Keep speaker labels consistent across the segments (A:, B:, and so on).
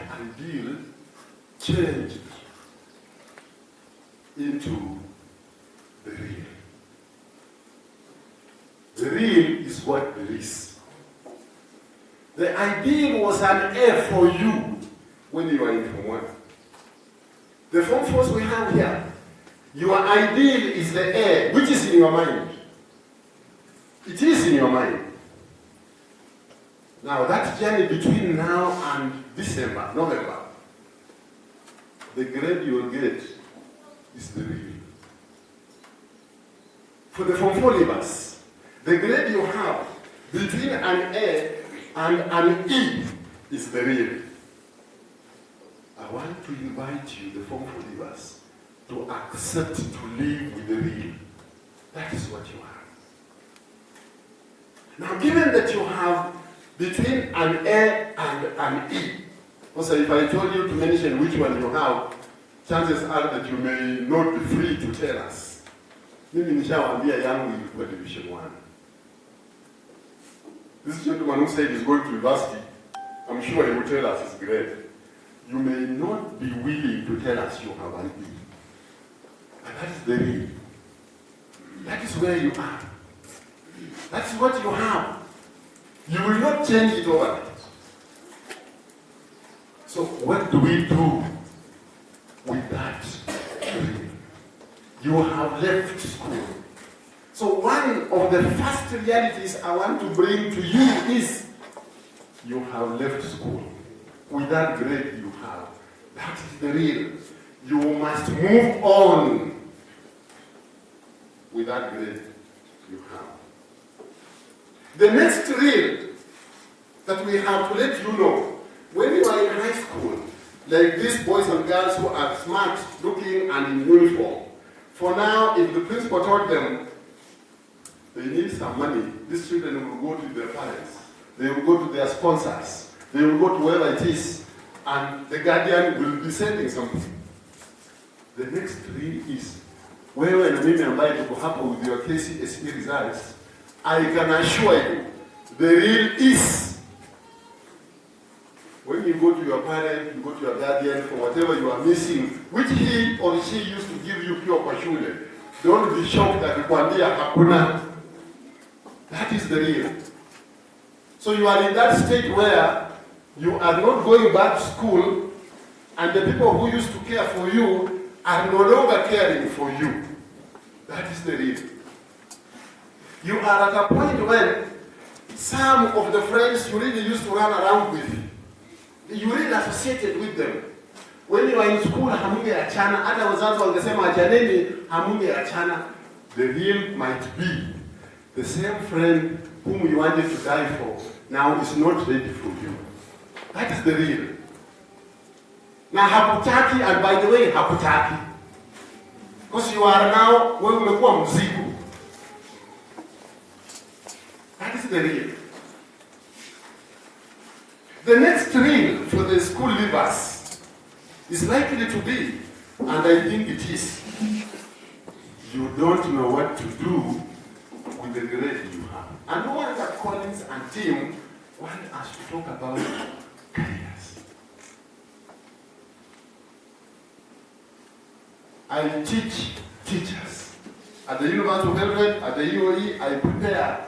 A: that ideal changed into the real. The real is what there is. The ideal was an A for you when you were in Form 1. The Form 4s we have here, your ideal is the A, which is in your mind. It is in your mind. Now, that journey between now and December, November, the grade you will get is the real. For the Form 4 leavers, the grade you have between an A and an E is the real. I want to invite you, the Form 4 leavers, to accept to live with the real. That is what you have. Now, given that you have between an A and an E, also if I told you to mention which one you have, chances are that you may not be free to tell us. Mimi nishawaambia yangu ilikuwa division 1. This gentleman who said he's going to university, I'm sure he will tell us his grade. You may not be willing to tell us you have an E. And that is the real. That is where you are. That's what you have. You will not change it overnight. So what do we do with that dream? You have left school. So one of the first realities I want to bring to you is you have left school. With that grade you have. That is the real. You must move on with that grade you have. The next real that we have to let you know, when you are in high school, like these boys and girls who are smart, looking, and in uniform, for now, if the principal told them they need some money, these children will go to their parents, they will go to their sponsors, they will go to wherever it is, and the guardian will be sending something. The next real is, wewe na mimi ambaye tuko hapo with your KCSE results, I can assure you, the real is, when you go to your parent, you go to your guardian for whatever you are missing, which he or she used to give you pure kwa shule, don't be shocked that kuambia hakuna. That is the real. So you are in that state where you are not going back to school, and the people who used to care for you are no longer caring for you. That is the real. You are at a point when some of the friends you really used to run around with, you really associated with them. When you are in school, hamunge achana, hata wazazi wangesema achaneni, hamunge achana. The real might be the same friend whom you wanted to die for, now is not ready for you. That is the real. Na hakutaki, and by the way, hakutaki. Because you are now, wewe umekuwa mzigo. That is the real. The next real for the school leavers is likely to be, and I think it is, you don't know what to do with the grade you have. And no wonder Collins and Tim want us to talk about careers. I teach teachers. At the University of Belgrade, at the UOE, I prepare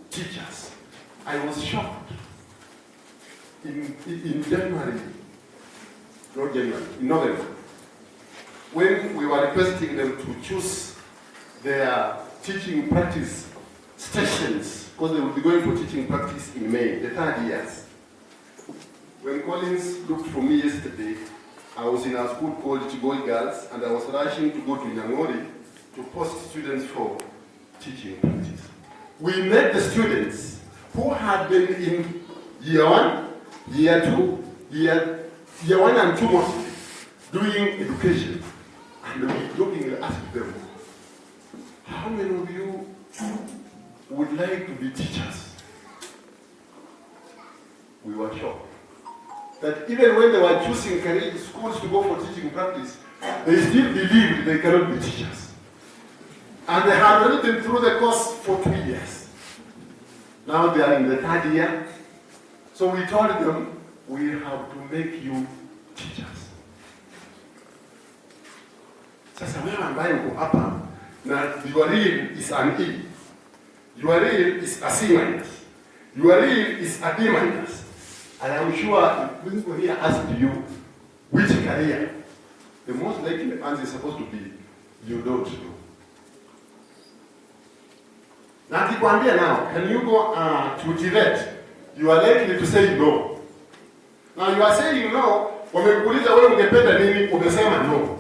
A: teachers. I was shocked in January, not January, in November, when we were requesting them to choose their teaching practice stations, because they will be going for teaching practice in May, the 3rd years. When Collins looked for me yesterday, I was in a school called Chigoi Girls, and I was rushing to go to Nyangori to post students for teaching practice. We met the students who had been in year 1, year 2, year 1 and 2 mostly, doing education. And we jokingly asked them, how many of you would like to be teachers? We were shocked that even when they were choosing career schools to go for teaching practice, they still believed they cannot be teachers. And they had already been through the course for 2 years. Now they are in the 3rd year. So we told them, we have to make you teachers. Sasa wewe ambaye uko hapa na your real is an E, your real is a C minus, your real is a D minus, I am sure the principal here asked you which career, the most likely answer is supposed to be you don't know. Na akikwambia now, can you go to TVET? You are likely to say no. Now you are saying no, wamekuuliza wewe ungependa nini, umesema no.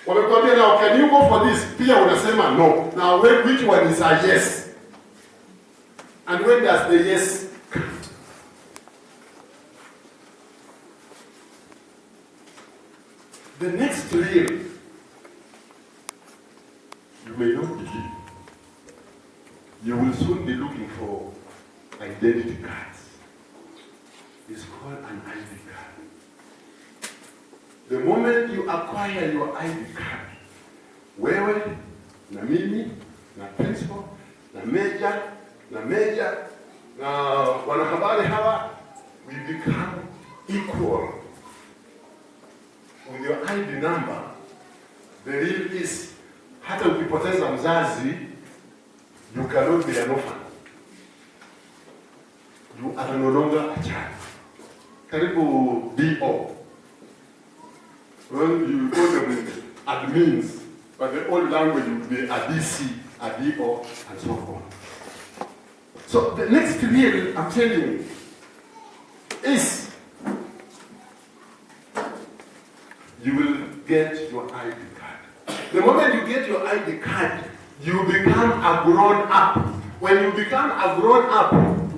A: Wamekuambia now, can you go for this? Pia unasema no. Now which one is a yes? And when does the yes come? The next real, you may not believe. You will soon be looking for identity cards. It's called an ID card. The moment you acquire your ID card, wewe, na mimi, na principal, na major, na wanahabari hawa, we become equal. With your ID number, the real is, hata ukipoteza mzazi, you cannot be an orphan. You are no longer a child. Karibu DO. Well, you call them admins, but the old language would be a DC, a DO, and so on. So the next real, I'm telling you, is you will get your ID card. The moment you get your ID card, you become a grown up. When you become a grown up,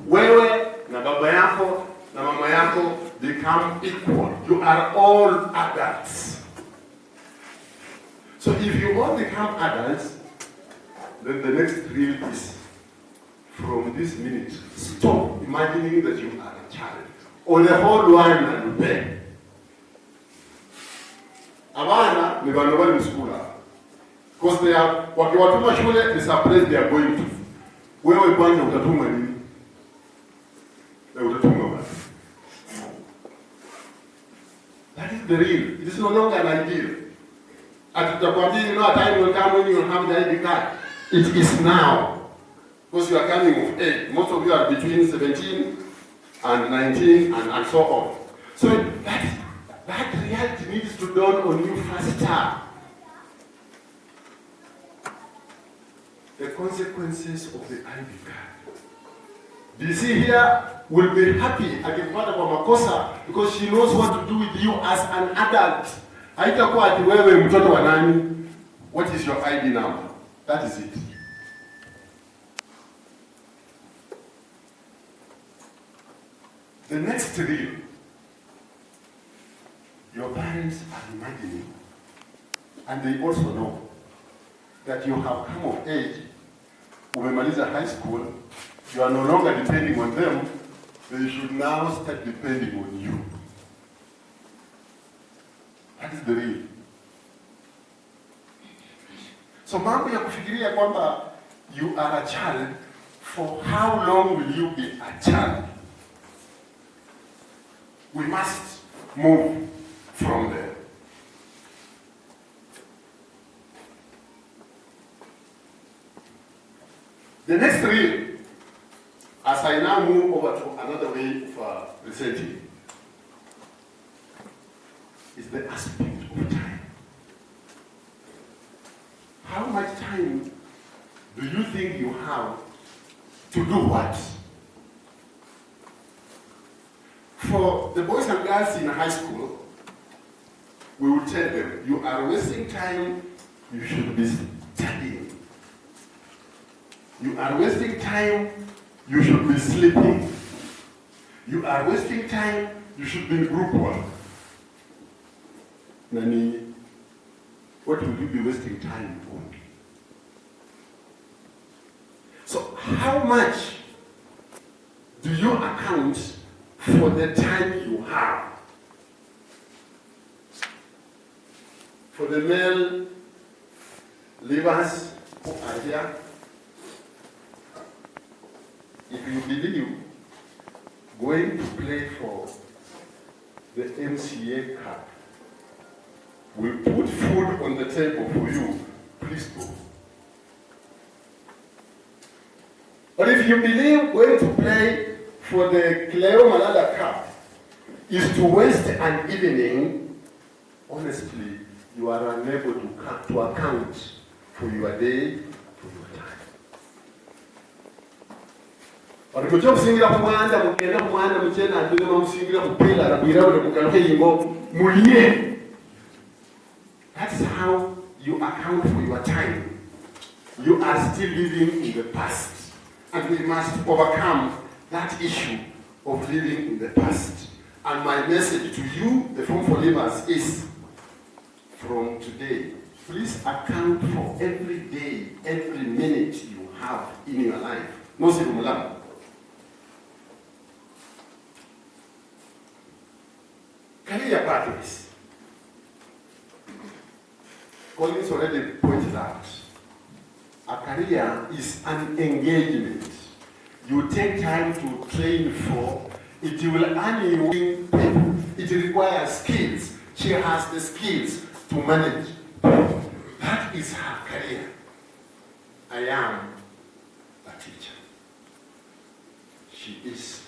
A: wewe na baba yako na mama yako become equal. You are all adults. So if you all become adults, then the next real is, from this minute, stop imagining that you are a child. Or the whole one and beg. Abana ni bantu bari msukula. Because they are, wakiwatuma shule, is a place they are going to. Wewe kwanza utatumwa nini? Utatumwa wapi? That is the real. It is no longer an ideal. At the point, you know, a time will come when you will have the ID card. It is now. Because you are coming of age. Most of you are between 17 and 19 and so on. So that reality needs to dawn on you faster. The consequences of the ID card. DC here will be happy akipata kwa makosa because she knows what to do with you as an adult. Haitakuwa ati wewe mtoto wa nani? What is your ID number? That is it. The next real, your parents are imagining, and they also know that you have come of age, umemaliza high school, you are no longer depending on them, they should now start depending on you. That is the real. So mambo ya kufikiria kwamba you are a child, for how long will you be a child? We must move from there. The next real, as I now move over to another way of presenting, is the aspect of time. How much time do you think you have to do what? For the boys and girls in high school, we will tell them, you are wasting time, you should be studying. You are wasting time, you should be sleeping. You are wasting time, you should be in group work. Nani, what will you be wasting time on? So how much do you account for the time you have? For the male leavers who are here, if you believe going to play for the MCA card. We'll put food on the table for you. Please go. But if you believe going to play for the Cleo Malala Cup is to waste an evening, honestly, you are unable to account for your day, for your time. But if you kusingira kumwanda mukenda kumwanda mchena atuna musingira kupela rabira ule kukaluke yingo mulie. That's how you account for your time. You are still living in the past. And we must overcome that issue of living in the past. And my message to you, the Forum for Livers, is from today, please account for every day, every minute you have in your life. No sirumulam. Career pathways. Collins already pointed out. A career is an engagement. You take time to train for. It will earn you people. It requires skills. She has the skills to manage. That is her career. I am a teacher. She is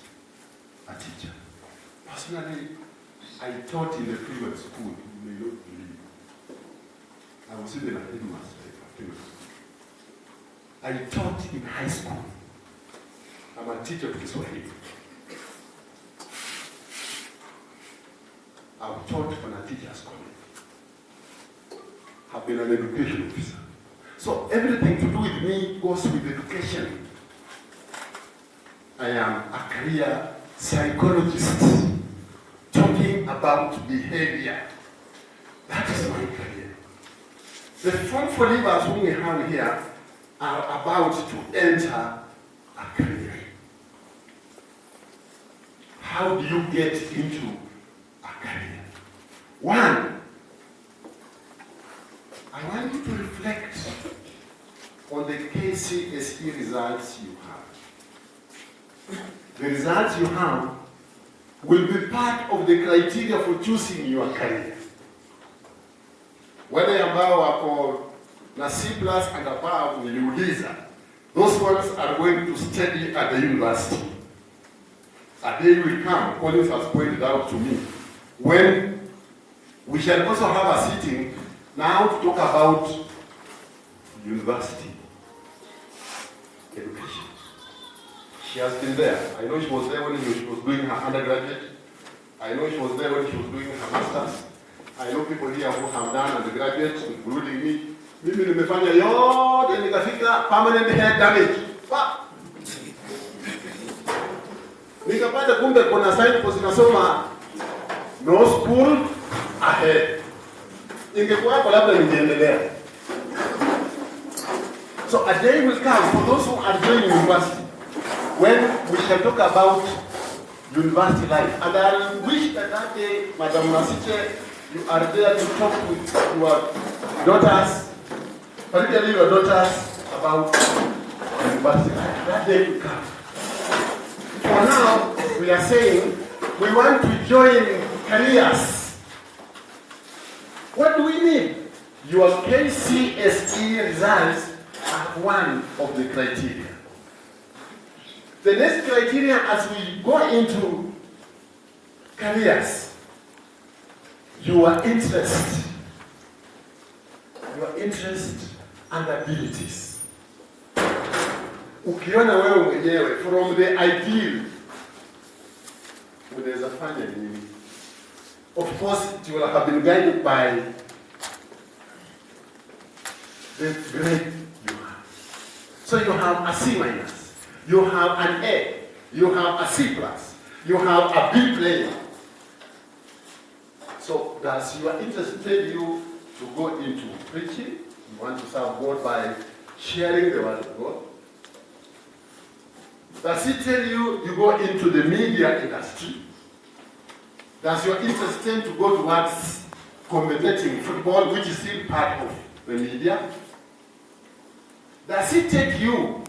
A: a teacher. Personally, I taught in the private school. You may not believe. I was even a headmaster. I taught in high school. I'm a teacher of Kiswahili. I've taught for a teacher's college. I've been an education officer. So everything to do with me goes with education. I am a career psychologist talking about behavior. That is my career. The Forum for Livers whom we have here are about to enter a career. How do you get into a career? One, I want you to reflect on the KCSE results you have. The results you have will be part of the criteria for choosing your career. Wale ambao wako na C+ and above niliuliza, those ones are going to study at the university. A day will come, Collins has pointed out to me, when we shall also have a sitting now to talk about university education. She has been there. I know she was there when she was doing her undergraduate. I know she was there when she was doing her master's. I know people here who have done undergraduate, including me. Mimi nimefanya yote nikafika permanent head damage. Nikapata kumbe kuna sign post inasoma no school ahead. Ingekuwa hapo labda ningeendelea. So a day will come for those who are doing university when we shall talk about university life. And I wish that day, Madam Nasiche, you are there to talk with your daughters, particularly your daughters, about university life. That day will come. For now, we are saying we want to join careers. What do we need? Your KCSE results are one of the criteria. The next criteria as we go into careers, your interest and abilities. Ukiona wewe mwenyewe from the ideal, unaweza fanya nini? Of course, it will have been guided by the grade you have. So you have a C-, you have an A, you have a C+, you have a B player. So does your interest tell you to go into preaching? You want to serve God by sharing the word of God? Does it tell you you go into the media industry? Does your interest tend to go towards commentating football, which is still part of the media? Does it take you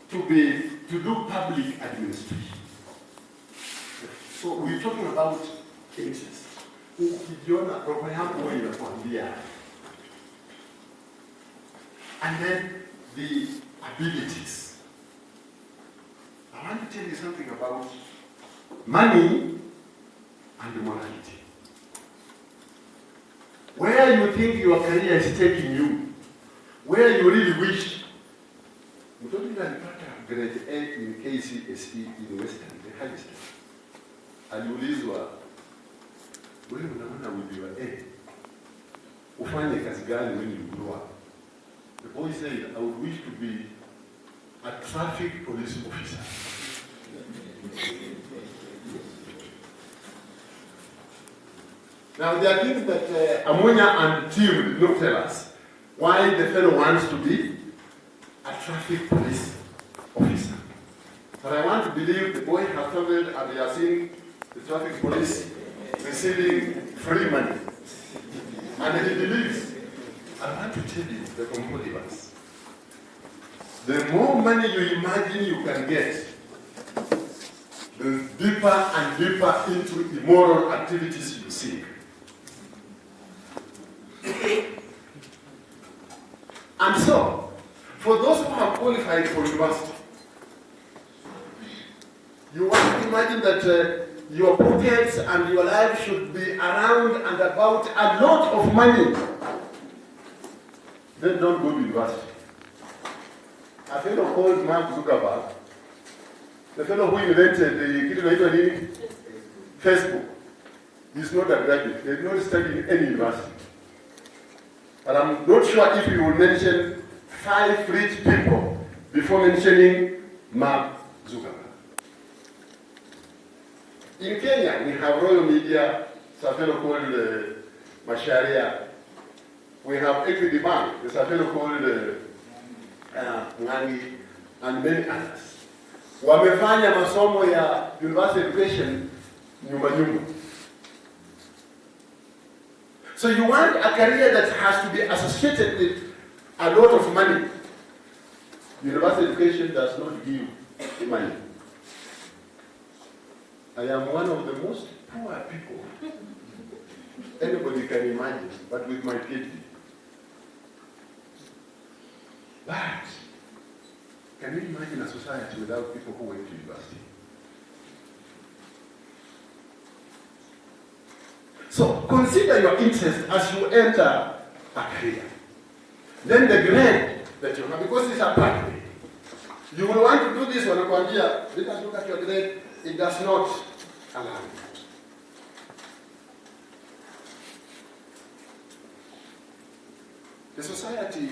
A: to do public administration? So we're talking about interest. Ukijiona roho yako wewe inakwambia. And then the abilities. I want to tell you something about money and morality. Where you think your career is taking you, where you really wish. Mtoto alipata grade A in KCSE in Western, the highest. Aliulizwa, wewe unaona with your A, ufanye kazi gani when you grow up? The boy said, I would wish to be a traffic police officer. Now there are things that Amunya and team did not tell us. Why the fellow wants to be a traffic police officer. But I want to believe the boy has traveled and he has seen the traffic police receiving free money. And he believes, I want to tell you, the competitors, the more money you imagine you can get, the deeper and deeper into immoral activities you seek. And so, for those who have qualified for university, you want to imagine that your pockets and your life should be around and about a lot of money. Then don't go to university. A fellow called Mark Zuckerberg, the fellow who invented the Facebook, he's not a graduate. He did not study in any university. But I'm not sure if you will mention 5 rich people before mentioning Mark Zuckerberg. In Kenya, we have Royal Media, there's a fellow called Macharia. We have Equity Bank, there's a fellow called Ngani, and many others. Wamefanya masomo ya university education nyuma nyuma. So you want a career that has to be associated with a lot of money. University education does not give money. I am one of the most poor people anybody can imagine, but with my PhD. But can you imagine a society without people who went to university? So consider your interest as you enter a career. Then the grade that you have, because it's a pathway. You will want to do this when you come here. Let us look at your grade. It does not allow you. The society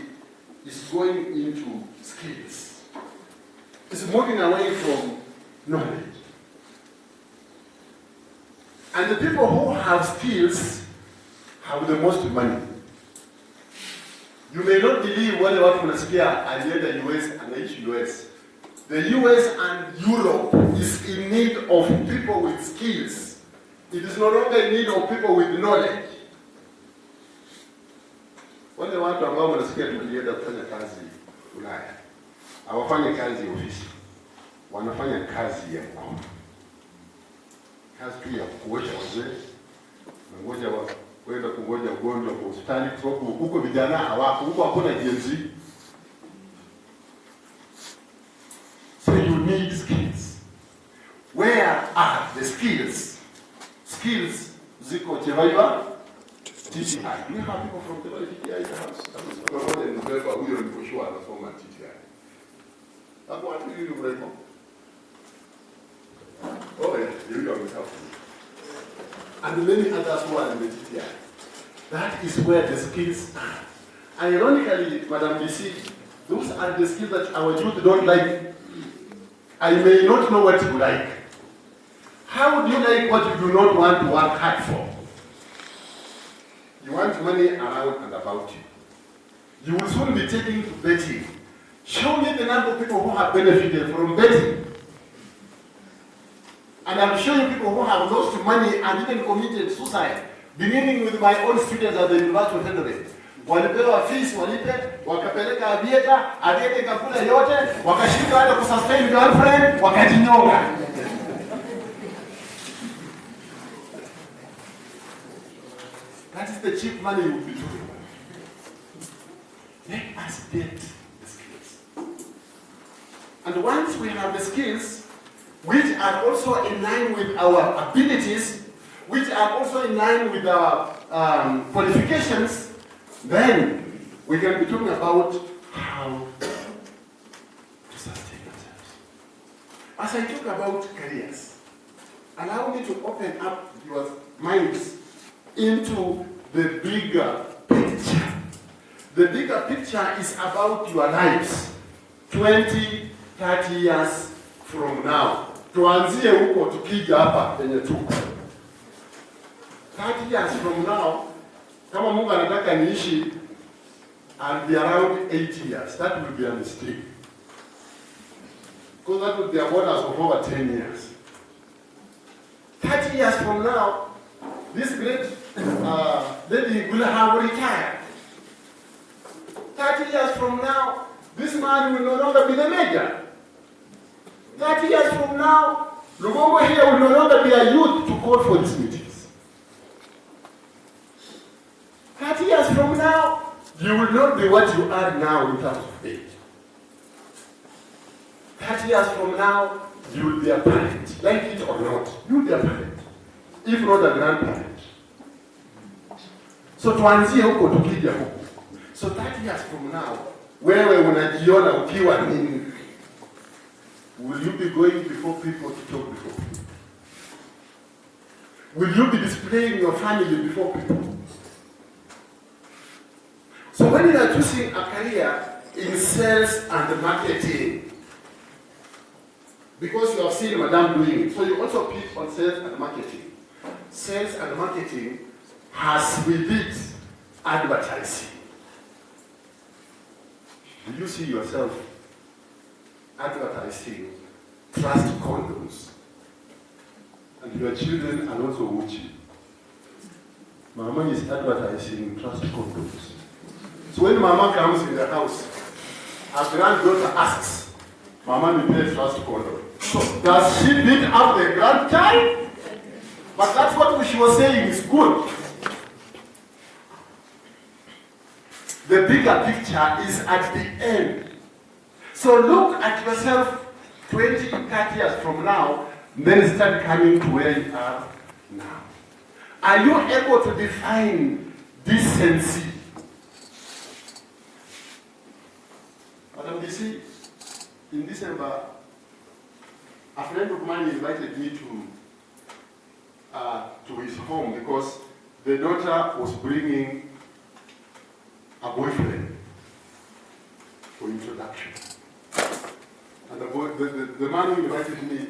A: is going into skills. It's moving away from knowledge. And the people who have skills have the most money. You may not believe what watu unasikia alienda US anaishi US. The US and Europe is in need of people with skills. It is no longer in need of people with knowledge. Wale watu ambao wanasikia tulienda kufanya kazi Ulaya, hawafanyi kazi ofisi, wanafanya kazi ya mkono. Kazi tu ya kuosha wazee, na ngoja kwenda kungoja ugonjwa kwa hospitali, kwa sababu huko vijana hawako, huko hakuna jenzi. So you need skills. Where are the skills? Skills ziko Chevaiwa, TTI. We have people from the TTI in the house. Huyo ni Joshua anasoma TTI. Hapo watu hiyo mrembo. Oh yeah, you are without. And many others who are in the TTI. That is where the skills are. Ironically, Madam DC, those are the skills that our youth don't like. I may not know what you like. How would you like what you do not want to work hard for? You want money around and about you. You will soon be taken to betting. Show me the number of people who have benefited from betting. And I'm showing people who have lost money and even committed suicide, beginning with my own students at the University of Henry. Walipewa fees, walipe, wakapeleka avieta ikakula yote, wakashindwa hata kusustain girlfriend, wakajinyonga. the cheap money you will be doing. Let us get the skills. And once we have the skills, which are also in line with our abilities, which are also in line with our qualifications, then we can be talking about how to sustain ourselves. As I talk about careers, allow me to open up your minds into the bigger picture. The bigger picture is about your lives 20, 30 years from now. Tuanzie huko tukija hapa penye tuko. 30 years from now, kama Mungu anataka niishi, I'll be around 80 years. That will be a mistake. Because that would be a bonus of over 10 years. 30 years from now, this great lady will have retired. 30 years from now, this man will no longer be the major. 30 years from now, Lugongo here will no longer be a youth to call for these meetings. 30 years from now, you will not be what you are now in terms of age. 30 years from now, you will be a parent, like it or not. You will be a parent, if not a grandparent. So tuanzie huko tukija huko. So 30 years from now, wewe unajiona ukiwa nini? Will you be going before people to talk before people? Will you be displaying your family before people? So when you are choosing a career in sales and marketing, because you have seen Madame doing it, so you also pick on sales and marketing. Sales and marketing has with it advertising. Do you see yourself advertising trust condoms? And your children are also watching. Mama is advertising trust condoms. So when Mama comes in the house, her granddaughter asks, Mama, we play trust condom. So does she beat up the grandchild? But that's what she was saying is good. The bigger picture is at the end. So look at yourself 20, 30 years from now, then start coming to where you are now. Are you able to define decency? Madam DC, in December, a friend of mine invited me to his home because the daughter was bringing a boyfriend for introduction. And the man who invited me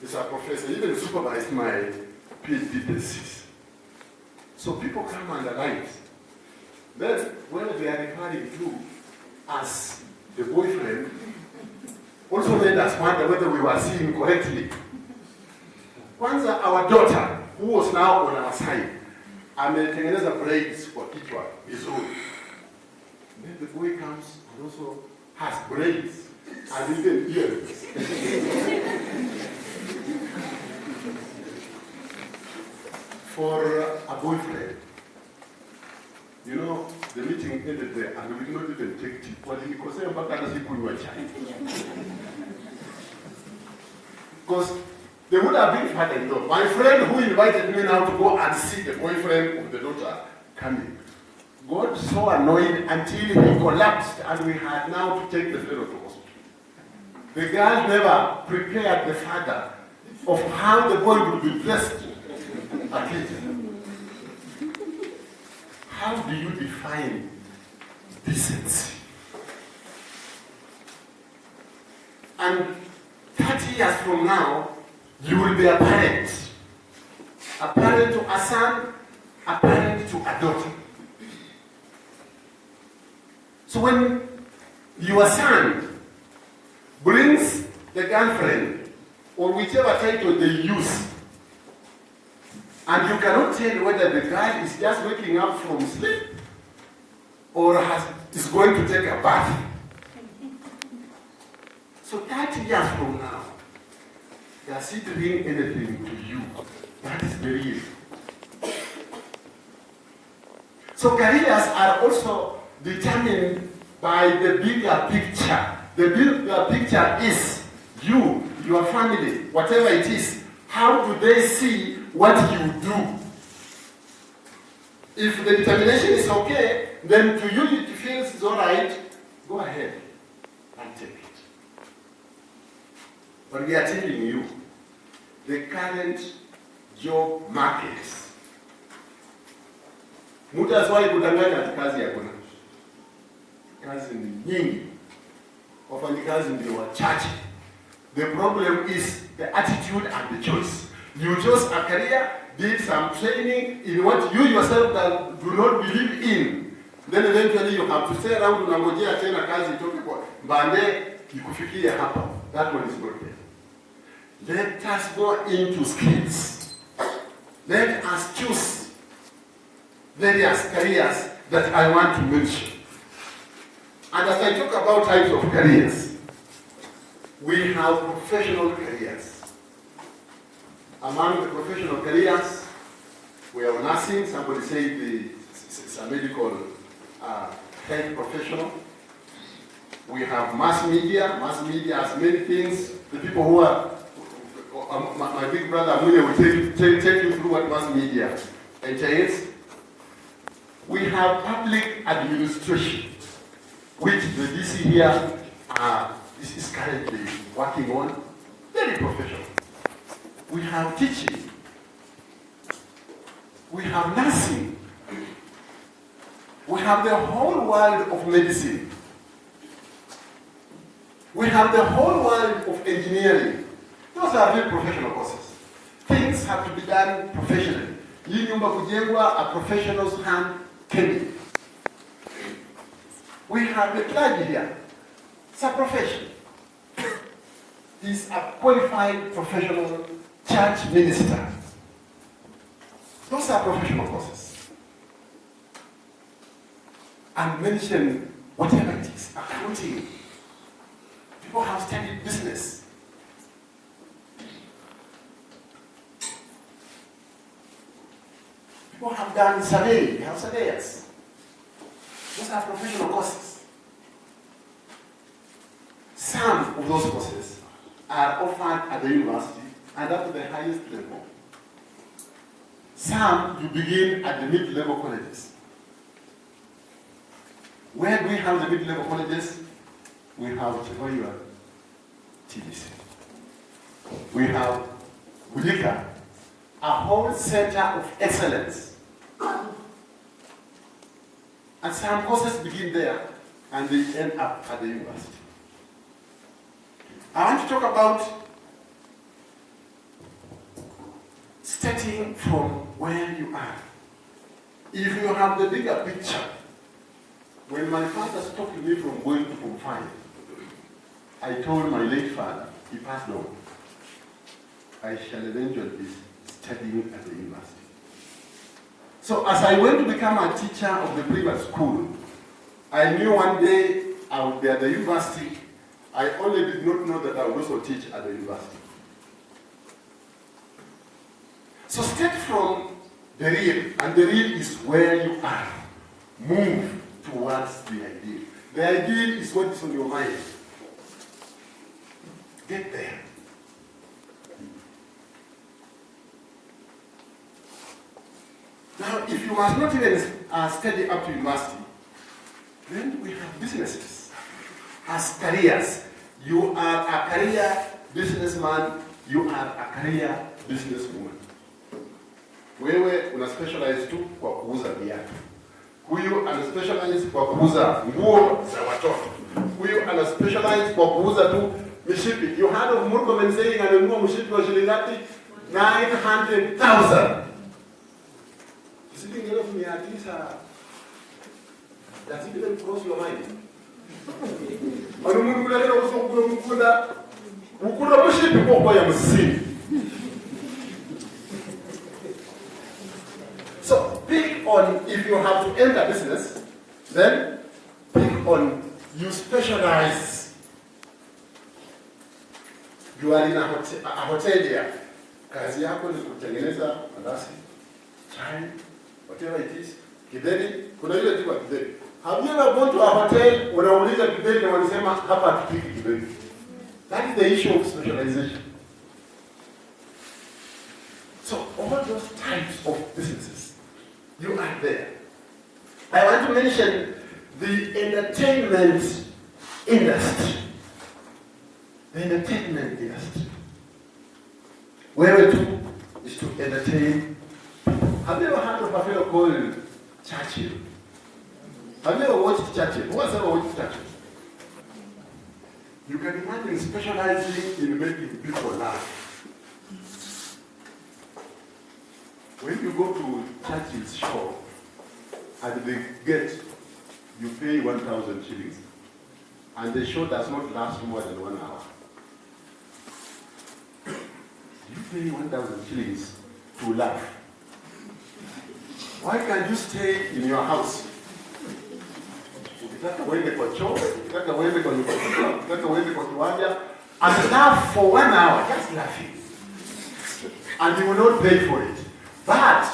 A: is a professor, even supervised my PhD thesis. So people come under lines. Then, when they are referring to as the boyfriend, also made us wonder whether we were seeing correctly. Kwanza, our daughter, who was now on our side, ametengeneza braids for kichwa vizuri. Then the boy comes and also has braids and even ears. For a boyfriend. You know, the meeting ended there and we did not even take tea. Because they would have been father-in-law. My friend who invited me now to go and see the boyfriend of the daughter coming got so annoyed until he collapsed and we had now to take the fellow to hospital. The girl never prepared the father of how the boy would be dressed at least. How do you define decency? And 30 years from now, you will be a parent to a son, a parent to a daughter. So when your son brings the girlfriend, or whichever title they use, and you cannot tell whether the guy is just waking up from sleep or is going to take a bath. So 30 years from now, does it mean anything to you? That is the real. So careers are also determined by the bigger picture. The bigger picture is you, your family, whatever it is. How do they see what you do? If the determination is okay, then to you it feels it's all right, go ahead and take it. But we are telling you, the current job markets. Mtu asiwahi kudanganya ati kazi hakuna. Kazi ni nyingi. Wafanyikazi ndio wachache. The problem is the attitude and the choice. You chose a career, did some training in what you yourself do not believe in. Then eventually you have to stay around unangojea tena kazi itoke kwa mbande ikufikie hapa. That one is not there. Let us go into skills. Let us choose various careers that I want to mention. And as I talk about types of careers, we have professional careers. Among the professional careers, we have nursing. Somebody said it's a medical health professional. We have mass media. Mass media has many things. The people who are, my big brother Amulia will take you through what mass media entails. We have public administration, which the DC here is currently working on. Very professional. We have teaching. We have nursing. We have the whole world of medicine. We have the whole world of engineering. Those are very professional courses. Things have to be done professionally. Hii nyumba kujengwa, a professional's hand came in. We have the clergy here. It's a profession. He's a qualified professional church minister. Those are professional courses. And mention whatever it is, accounting. People have studied business. People have done surveying, they have surveyors. Those are professional courses. Some of those courses are offered at the university and up to the highest level. Some you begin at the mid-level colleges. Where do we have the mid-level colleges? We have Chevoyua TDC. We have Bulika, a whole center of excellence. And some courses begin there and they end up at the university. I want to talk about starting from where you are. If you have the bigger picture, when my father stopped me from going to Form 5, I told my late father, he passed on, I shall eventually be studying at the university. So as I went to become a teacher of the private school, I knew one day I would be at the university. I only did not know that I would also teach at the university. So start from the real, and the real is where you are. Move towards the ideal. The ideal is what is on your mind. Get there. Now, if you must not even study up to university, then we have businesses as careers. You are a career businessman, you are a career businesswoman. Wewe una specialize tu kwa kuuza viatu. Huyu ana specialize kwa kuuza nguo za watoto. Huyu ana specialize kwa kuuza tu mishipi. You heard of Murkomen saying ananunua mshipi wa shilingi ngapi? 900,000. Sitting enough me at least does it even cross your mind? Anumukula leo usokula mukula. Mukula mshipi kwa ya msini. So pick on, if you have to enter business, then pick on, you specialize. You are in a hotel here. Kazi yako ni kutengeneza mandazi, chai, whatever it is. Githeri, kuna ile tiba Githeri. Have you ever gone to a hotel unauliza Githeri na wanasema hapa hatupiki Githeri? That is the issue of specialization. So all those types of businesses, you are there. I want to mention the entertainment industry. The entertainment industry. Where to is to entertain people. Have you ever heard of a fellow called Churchill? Have you ever watched Churchill? Who has ever watched Churchill? You can imagine specializing in making people laugh. When you go to Churchill's show, at the gate, you pay 1,000 shillings, and the show does not last more than 1 hour. You pay 1,000 shillings to laugh. Why can't you stay in your house? Ukitaka uende kwa choo, ukitaka uende kwa nyumba, ukitaka uende kwa kiwanja, and laugh for 1 hour, just laughing. And you will not pay for it. But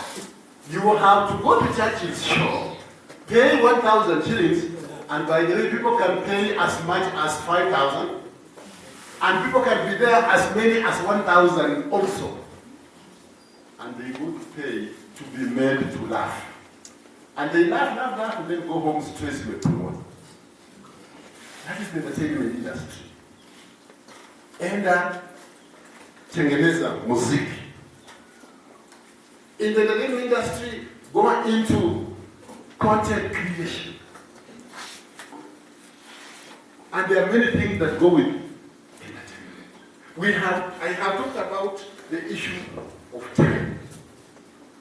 A: you will have to go to Churchill's show, pay 1,000 shillings, and by the way, people can pay as much as 5,000, and people can be there as many as 1,000 also. And they would pay to be made to laugh. And they laugh, and then go home stressed with tomorrow. That is the entertainment industry. Enda tengeneza muziki. In the entertainment industry, go into content creation. And there are many things that go with entertainment. I have talked about the issue of time.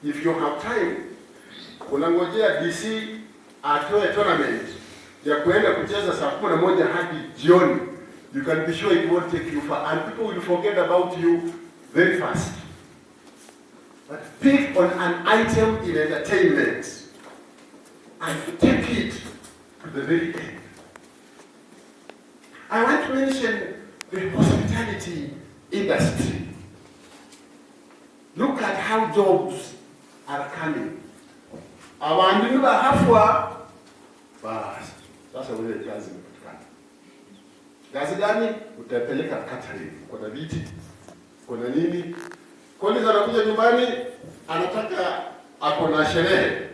A: If you have time, unangojea DC atoe tournament ya kuenda kucheza saa 11 hadi jioni, you can be sure it won't take you far, and people will forget about you very fast. But pick on an item in entertainment and take it to the very end. I want to mention the hospitality industry. Look at how jobs are coming. Abantu bahafwa basi. Sasa wewe kazi imepatikana. Kazi gani? Utapeleka catering. Kuna viti, kuna nini? Kwanza anakuja nyumbani, anataka ako na sherehe.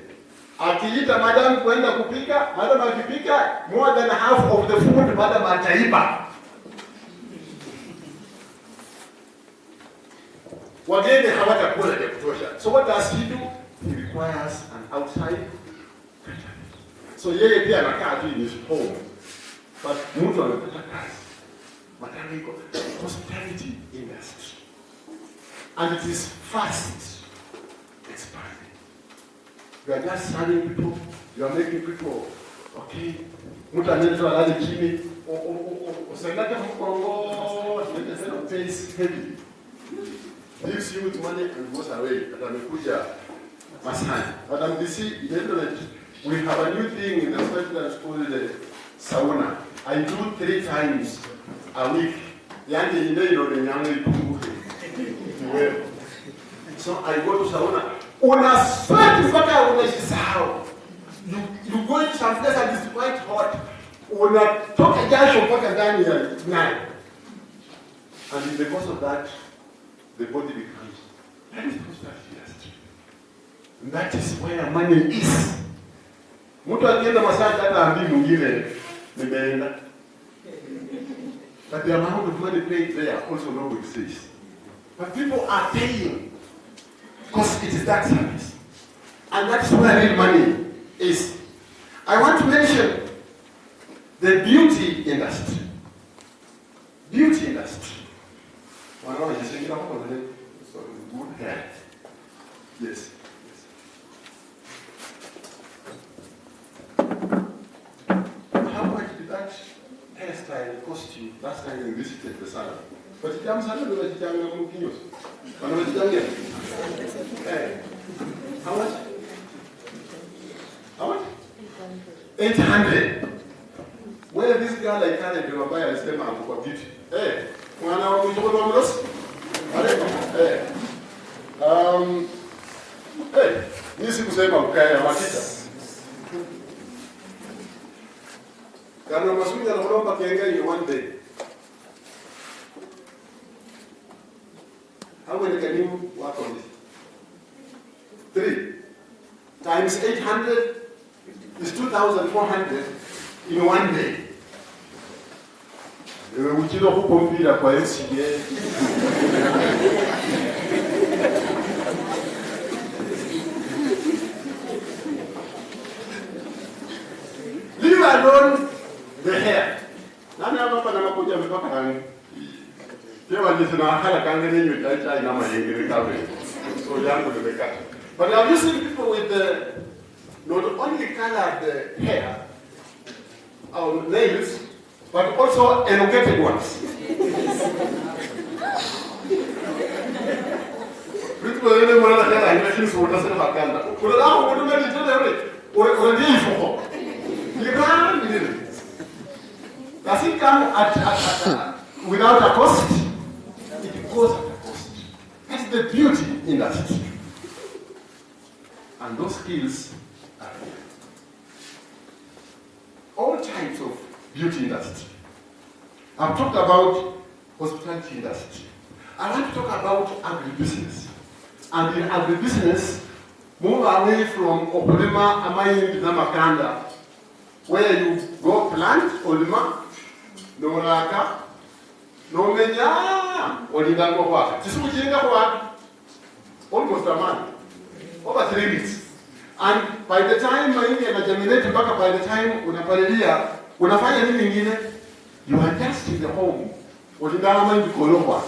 A: Akiita madam kwenda kupika, madam akipika, more than half of the food madam ataiba. Wageni hawatakula ya kutosha. So what does he do? He requires an outside catering. So yeye pia anakaa tu in his home. But mtu anapata kazi. Madam iko hospitality industry. And it is fast expanding. You are just serving people, you are making people, okay, mtu anaitwa lale chini, usendake mkongo, the pays heavily. Gives you money and goes away. But amekuja Masani. But I'm busy, we have a new thing in the special that's called sauna. I do 3 times a week. Yani ino ni nyangu ipunguke. So I go to sauna. Una sweat mpaka unajisahau. You go in some place and it's quite hot. Unatoka jasho mpaka ndani ya nyayo. And because of that, the body becomes. That is hospitality industry. And that is where money is. Mtu akienda massage hata ambi mwingine nimeenda. But the amount of money paid there also no exists. But people are paying because it is that service. And that's where real money is. I want to mention the beauty industry. Beauty industry. Good hair. Yes. How much did that hairstyle cost you last time you visited the salon? But it comes under the jungle kilos. How much? How much? 800. Where this girl like carried the mobile stem and for beauty. Hey, one hour we told them lost. Hey, nisi kusema ukaya matita. Kana masunya na kulomba kiengeni one day. How many can you work on this? 3 times 800 is 2,400 in one day. Uchilo kupompira kwa NCA. Leave alone the hair. Nani hapa na makuja mpaka rangi. Yewa nisema hala kangeni nyuta ina mayengere kawe. So yangu nimekata. But I've seen people with not only colored hair or nails, but also elongated ones. People who don't want to have a machine so doesn't have a candle. Put it out, what do you do? Or a deal for you can't. Does it come without a cost? It goes at a cost. That's the beauty in that. And those skills are here. All types of beauty industry. I've talked about hospitality industry. I want to talk about agribusiness. And in agribusiness, move away from Okulima, Amayin, Namakanda, where you go plant, Olima, no Raka, no Menya, Olidango Waka. This is what almost a month, over 3 weeks. And by the time Mahindi germinate back, by the time unapalilia, unafanya nini nyingine? You are just in the home. Ulindana Mahindi kolokwa.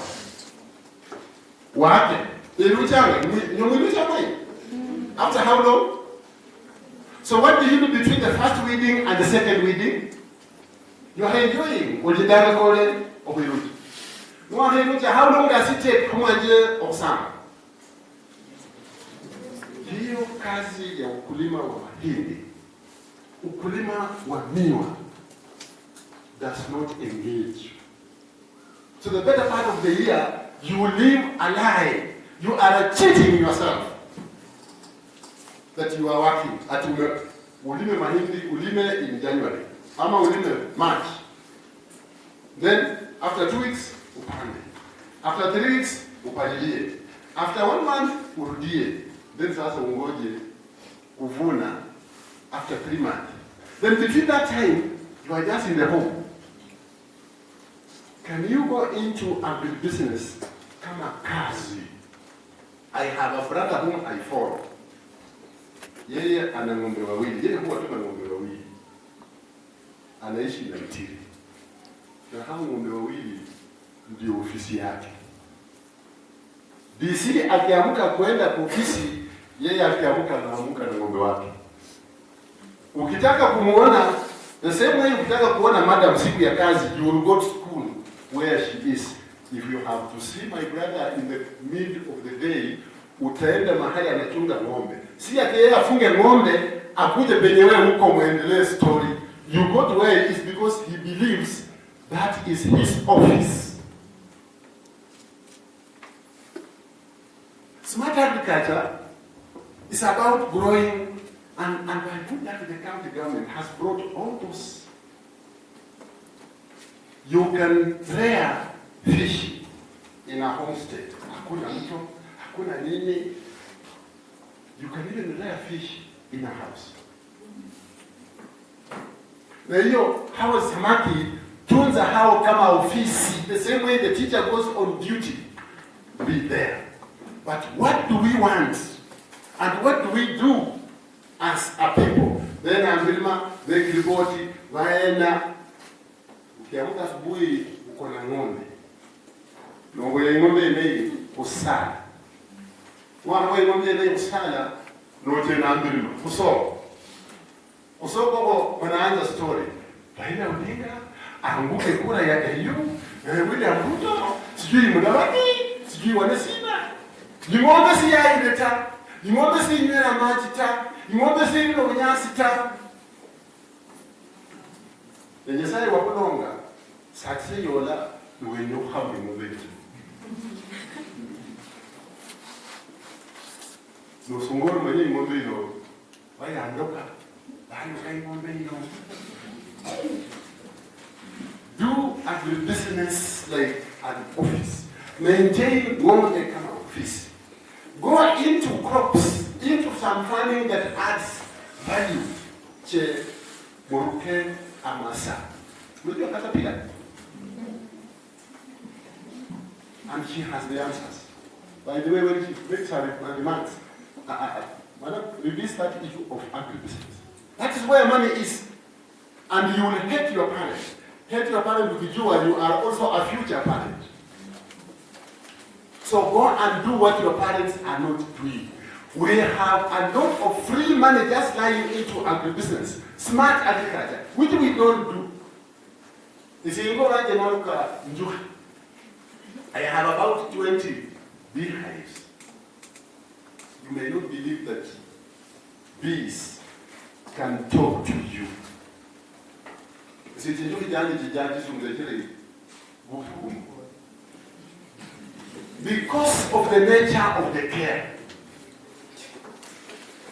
A: Wake. Iluchanga. Nyumuilucha Mahindi. After how long? So what do you do between the first weeding and the second weeding? You are enjoying. Ulindana kole obilucha. How long does it take kumanje oksama? Hiyo kazi ya ukulima wa mahindi, ukulima wa miwa does not engage. So the better part of the year, you live a lie. You are cheating yourself that you are working at ulime mahindi, ulime in January, ama ulime March. Then after 2 weeks, upande. After 3 weeks, upalilie. After 1 month, urudie. Then sasa ungoje kuvuna after 3 months. Then between that time, you are just in the home. Can you go into agribusiness kama kazi? I have a brother whom I follow. Yeye ana ng'ombe wawili. Yeye huwa tuna ng'ombe wawili. Anaishi na Itiri. Na hao ng'ombe wawili ndio ofisi yake. DC akiamka kwenda kwa ofisi, yeye akiamka anaamka na ng'ombe wake. Ukitaka kumuona, the same way ukitaka kuona madam siku ya kazi, you will go to school where she is. If you have to see my brother in the mid of the day, utaenda mahali anachunga ng'ombe. Si ati yeye afunge ng'ombe, akuje penye wewe huko muendelee story. You go to where he is because he believes that is his office. Smart agriculture is about growing, and by doing that, the county government has brought all those. You can rear fish in a homestead. Hakuna mto, hakuna nini. You can even rear fish in a house. Na hiyo hao samaki tunza hao kama ofisi. The same way the teacher goes on duty, be there. But what do we want? And what do we do as a people? Then Ambilma, then Kiliboti, Waena. Ukiamka asubuhi uko na ng'ombe. Ng'ombe imei kusala. Ng'ombe imei kusala, note na Ambilma. Kusoko kwa wanaanza story. Raila Odinga anguke kura ya AU, William Ruto, sijui Mudavadi, sijui Wanasina. Ng'ombe si ya ileta, ng'ombe si nywela maji ta, ng'ombe si nilo nyasi ta. Yenye sai wakulonga, sakse yola wenyo hamu ng'ombe. Nosungoro mwenye ng'ombe ino, waya andoka, bali kai ng'ombe ino. agribusiness like an office. Maintain one kind of office. Go into crops, into some farming that adds value. Che Moruke Amasa. Will you caterpillar? And she has the answers. By the way, when she makes her demands, Madam, release that issue of agribusiness. That is where money is. And you will hate your parents. Hate your parent because you are also a future parent. So go and do what your parents are not doing. We have a lot of free money just lying into agribusiness, smart agriculture, which we don't do. You see, you go right now, I have about 20 beehives. You may not believe that bees can talk to you. Because of the nature of the care.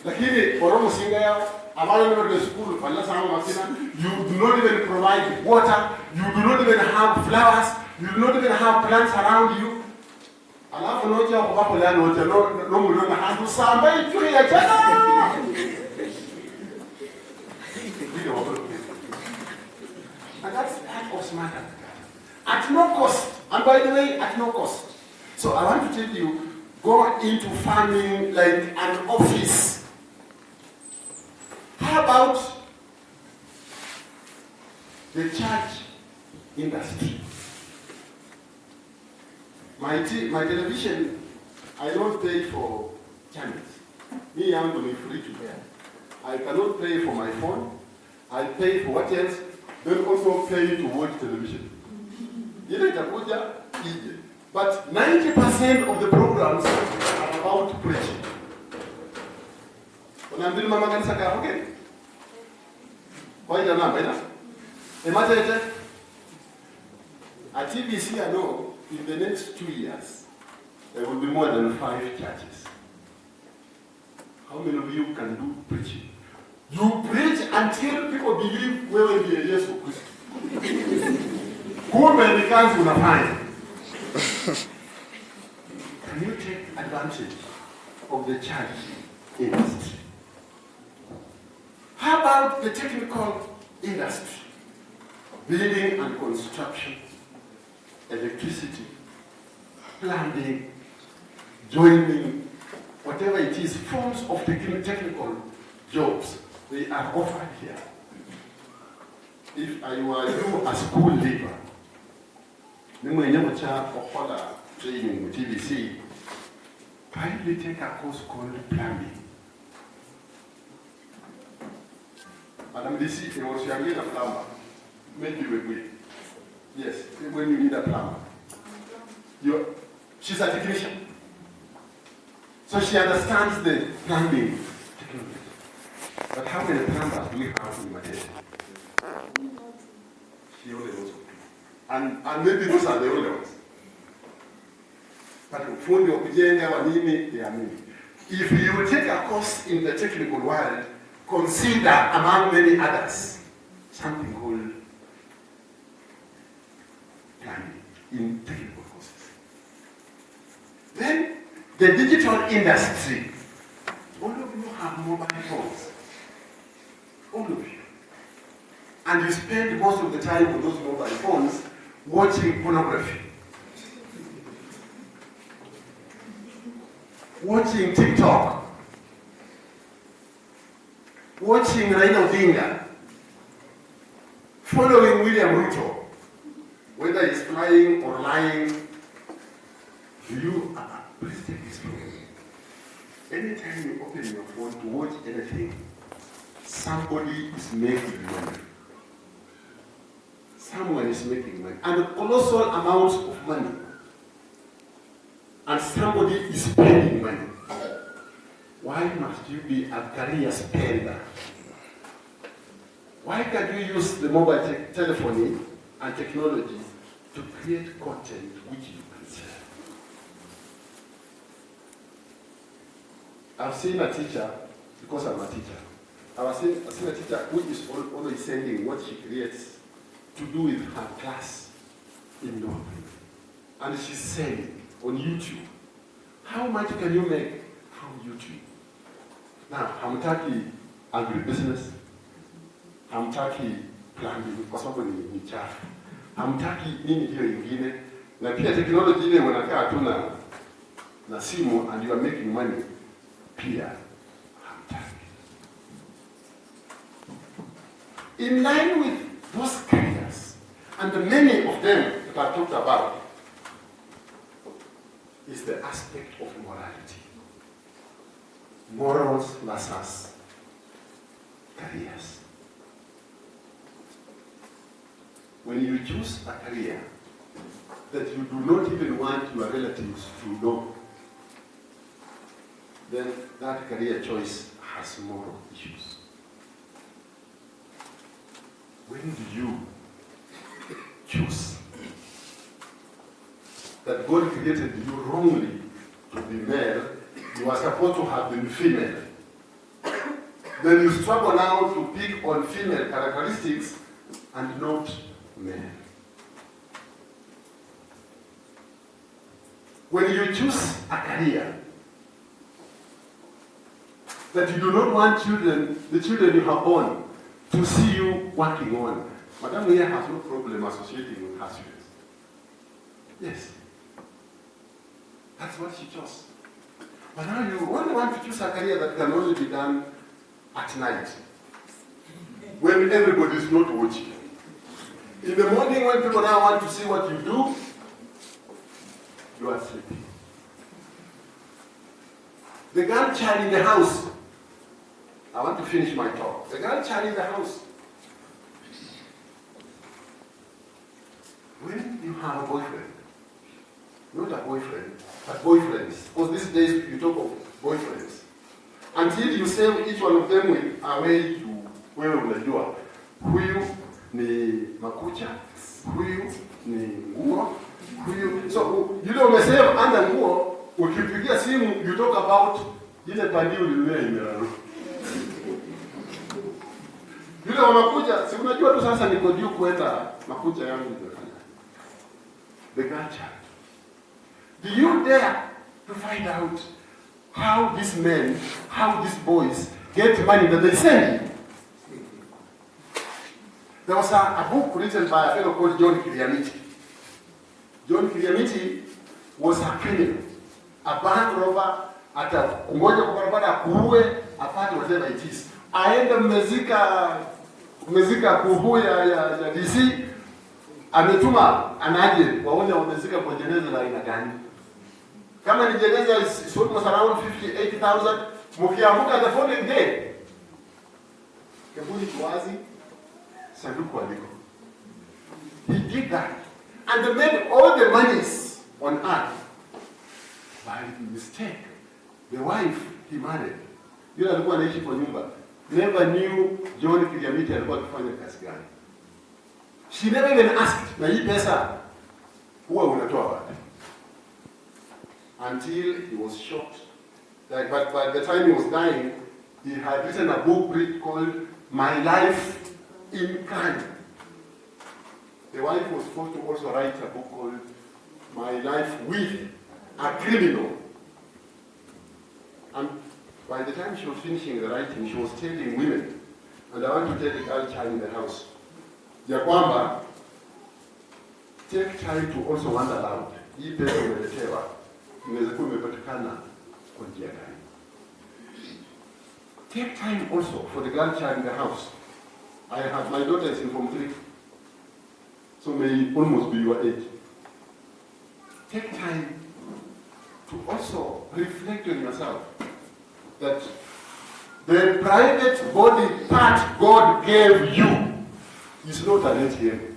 A: Lakini oromo singa amalo the school you do not even provide water, you do not even have flowers, you do not even have plants around you. Alafu noja kwa hapo leo no mulona handu samba itu ya jana. And that's part of smart agriculture. At no cost. And by the way, at no cost. So I want to tell you, go into farming like an office. How about the church industry? My television, I don't pay for channels. Me, I'm going to be free to bear. I cannot pay for my phone. I pay for what else? Then also pay to watch television. But 90% of the programs are about preaching. When I'm doing Mama Kanisaka, okay? Why don't I? Imagine at TBC, I know in the next 2 years there will be more than 5 churches. How many of you can do preaching? You preach until people believe wewe ndiye Yesu Kristo. Kumbe ni kazi unafanya. Can you take advantage of the church industry? How about the technical industry? Building and construction, electricity, plumbing, joining, whatever it is, forms of technical jobs, they are offered here. If I were you, a school leaver, training with TBC, kindly take a course called plumbing. Madam DC, it was your need a plumber. Maybe we will. Yes, when you need a plumber. She's a technician. So she understands the plumbing technology. But how many plumbers do we have in Matete? She only knows. And maybe those are the only ones. But fundi wa kujenga wa nini, they are many. If you take a course in the technical world, consider among many others something called planning in technical courses. Then the digital industry. All of you have mobile phones. All of you. And you spend most of the time on those mobile phones watching pornography. Watching TikTok. Watching Raila Odinga. Following William Ruto. Whether he's flying or lying, please take this from me. Anytime you open your phone to watch anything, somebody is making money. Someone is making money. And colossal amounts of money. And somebody is spending money. Why must you be a career spender? Why can't you use the mobile telephony and technology to create content which you can sell? I've seen a teacher, because I'm a teacher, I've seen a teacher who is always sending what she creates to do with her class in Norway. And she's saying on YouTube, how much can you make from YouTube? Now, hamtaki agribusiness, hamtaki plumbing, kwa sababu ni chafu. Hamtaki nini hiyo ingine, na pia technology ile wanakaa tu na simu and you are making money, pia hamtaki. In line with those careers, and the many of them that I talked about, is the aspect of morality. Morals versus careers. When you choose a career that you do not even want your relatives to know, then that career choice has moral issues. When do you choose that God created you wrongly to be male, you are supposed to have been female? Then you struggle now to pick on female characteristics and not male. When you choose a career that you do not want the children you have born, to see you working on, Madam here has no problem associating with her students. Yes. That's what she chose. But now you only want to choose a career that can only be done at night, when everybody is not watching. In the morning, when people now want to see what you do, you are sleeping. The girl child in the house. I want to finish my talk. The girl child in the house. When you have a boyfriend, not a boyfriend, but boyfriends, because these days you talk of boyfriends, until you save each one of them with a way to wewe unajua huyu ni makucha, huyu ni nguo, huyu. So yule umesave under nguo, ukipigia simu you talk about ile pandi ulinuia imeraru. Yule unakuja, si unajua tu sasa niko due kwenda makucha yangu imefanya. The gotcha. Do you dare to find out how these men, how these boys get money that they send you? There was a book written by a fellow called John Kiriamiti. John Kiriamiti was a criminal, a bank robber, kungoja kwa barabara kuue, apate whatever it is. Aende mmezika kuhue ya DC, ametuma anaje waone wamezika kwa jeneza la aina gani. Kama ni jeneza is almost around 50,000-80,000, mkiamuka the following day, kaburi kiwazi, sanduku aliko. He did that. And they made all the monies on earth. By mistake, the wife he married, yule alikuwa anaishi kwa nyumba, never knew John Kiriamiti alikuwa akifanya kazi gani. She never even asked, na hii pesa huwa unatoa wapi? Until he was shot. Like, but by the time he was dying, he had written a book called My Life in Crime. The wife was forced to also write a book called My Life with a Criminal. And by the time she was finishing the writing, she was telling women, and I want to tell the girl child in the house, ya kwamba, take time to also wonder aloud. Hii pesa umeletewa, inaweza kuwa imepatikana kwa njia gani? Take time also for the girl child in the house. I have my daughter is in Form 3, so may almost be your age. Take time to also reflect on yourself that the private body part God gave you is not an ATM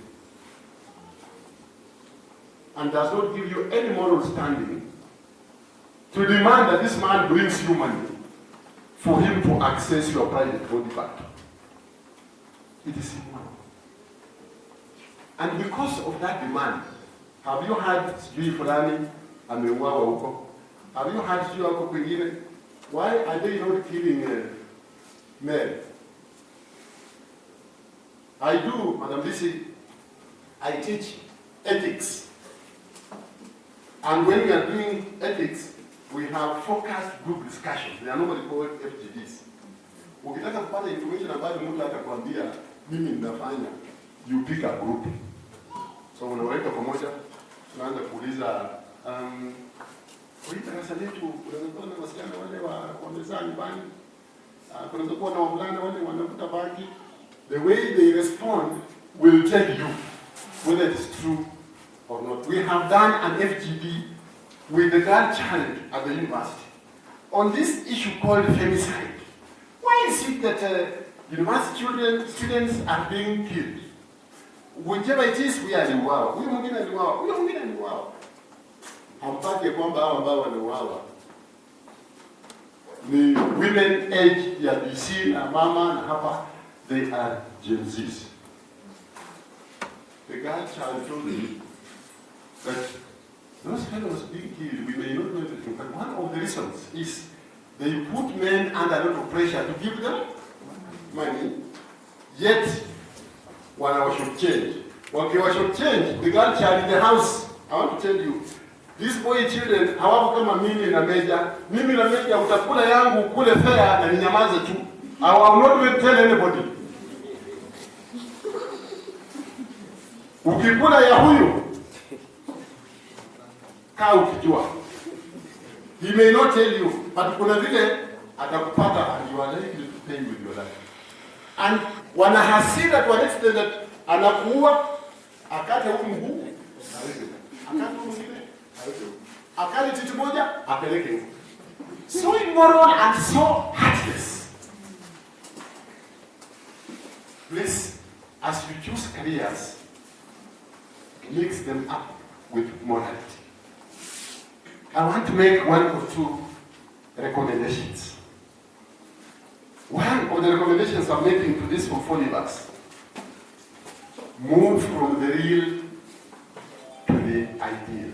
A: and does not give you any moral standing to demand that this man brings you money for him to access your private body part. It is immoral. And because of that demand, have you had sijui fulani ameuawa huko? Have you had sijui huko kwingine? Why are they not killing men? I do, Madam Lisi, I teach ethics. And when we are doing ethics, we have focused group discussions. They are normally called FGDs. Ukitaka kupata information ambayo mtu atakwambia mimi ninafanya, you pick a group. So unaweka pamoja, unaanza kuuliza kwa darasa letu unaweza kuwa na wasichana wale wamezaa nyumbani, kunaweza kuwa na wavulana wale wanavuta bangi. The way they respond will tell you whether it is true or not. We have done an FGD with the girl child at the university on this issue called femicide. Why is it that university students are being killed? Whichever it is, we are aliuawa. Huyo mwingine aliuawa. Huyo mwingine aliuawa. Hampati kwamba hao ambao waliuawa ni women age ya BC na mama na hapa, they are Gen Zs. The girl child told me that those fellows being killed, we may not know everything, but one of the reasons is they put men under a lot of pressure to give them money, yet one should change. Okay, one should change. The girl child in the house, I want to tell you, these boy children, hawako kama mimi na Meja. Mimi na Meja utakula yangu, kule fair na ninyamaze tu. I will not even tell anybody. Ukikula ya huyu, kaa ukijua. He may not tell you, but kuna vile atakupata and you are likely to pay with your life. And wana hasira to an extent that anakuua, akate huku mguu, akate huku mwingine, akate titi moja, apeleke huku. So immoral and so heartless. Please, as you choose careers, mix them up with morality. I want to make one or two recommendations. One of the recommendations I'm making to this portfolios: move from the real to the ideal.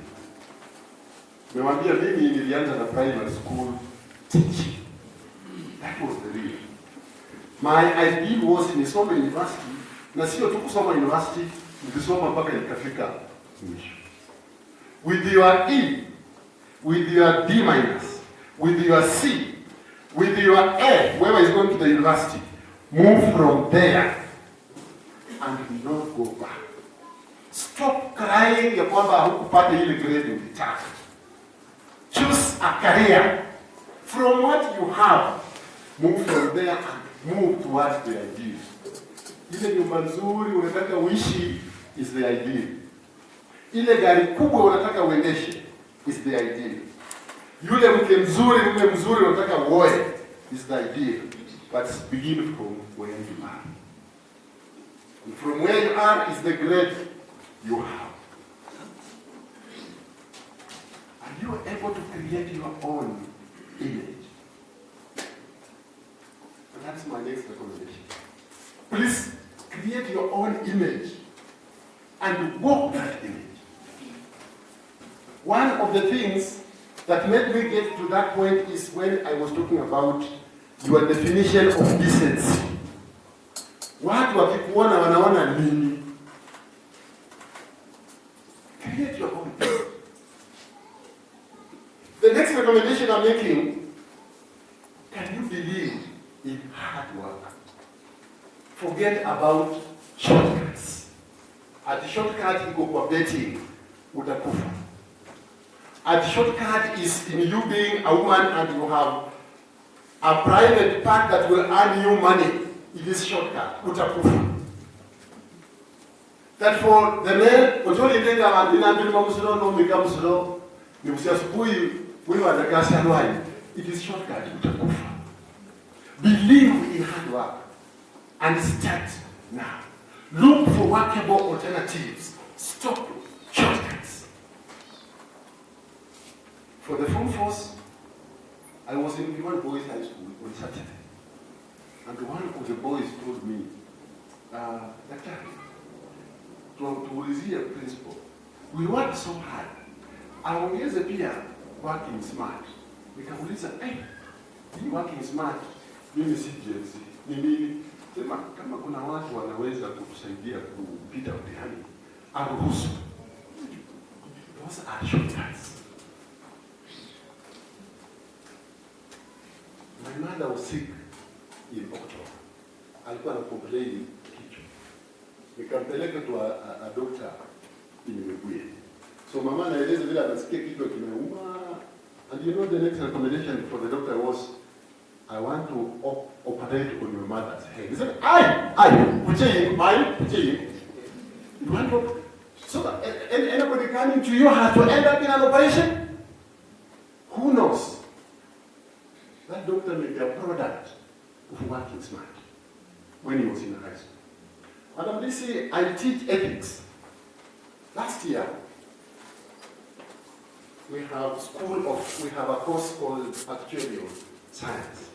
A: Nimewambia mimi nilianza na primary school teaching. That was the real. My ideal was nisome university, na sio tu kusoma university, nilisoma mpaka nikafika mwisho. With your E, with your D minus, with your C, with your A, whoever is going to the university, move from there and not go back. Stop crying ya kwamba hukupata ile grade ulitaka. Choose a career from what you have. Move from there and move towards the ideal. Ile nyumba nzuri unataka uishi is the ideal. Ile gari kubwa unataka uendeshe is the ideal. Yule mke mzuri unataka uoe is the ideal. But begin from where you are. And from where you are is the grade you have. Are you able to create your own image? And that's my next recommendation. Please create your own image and walk that image. One of the things that made me get to that point is when I was talking about your definition of decency. Watu wakikuona wanaona nini? Create your own image. The next recommendation I'm making, can you believe in hard work? Forget about shortcuts. At shortcut iko kwa betting, utakufa. At shortcut is in you being a woman and you have a private part that will earn you money. It is shortcut, utakufa. That for the men, utoli tenga mandina bilima musuro no mika musuro, ni usiasubuhi wewe wanakasi alwai. It is shortcut, utakufa. Believe in hard work and start now. Look for workable alternatives. Stop shortcuts. For the Form Force, I was in Kiwan Boys High School on Saturday. And one of the boys told me, Daktari, tuulizia principal, we work so hard. Aongeze pia working smart. Nikamuuliza, hii working smart, mimi si jenzi. Ni nini? Sema, kama kuna watu wanaweza kutusaidia kupita mtihani, aruhusu. Those are shortcuts. My mother was sick in October. Alikuwa na complain kichwa. Nikampeleka to a doctor in Webuye. So mama anaeleza vile anasikia kichwa kimeuma. And you know the next recommendation for the doctor was, I want to operate on your mother's head. He said, you want to? So anybody coming to you has to end up in an operation? Who knows? That doctor may be a product of working smart when he was in high school. Madam DC, I teach ethics. Last year, we have a course called actuarial science.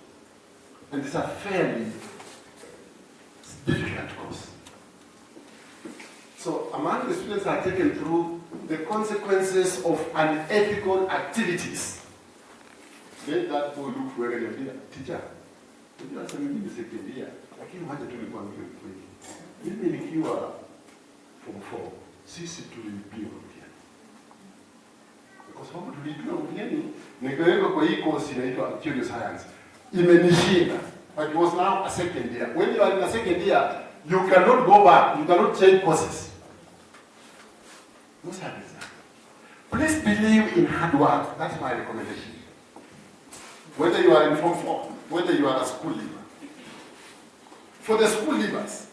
A: And it's a fairly difficult course. So among the students are taken through the consequences of unethical activities. Let that boy look where you're here. Teacher, you are saying in the second year, I can't imagine to be one way. Mimi nikiwa form 4, sisi tuliibiwa mtihani. Kwa sababu tuliibiwa mtihani, nikaweka kwa hii course inaitwa actuarial science. Imenishinda. But it was now a second year. When you are in a second year, you cannot go back. You cannot change courses. What's happening? Please believe in hard work. That's my recommendation. Whether you are in Form 4, whether you are a school leaver. For the school leavers,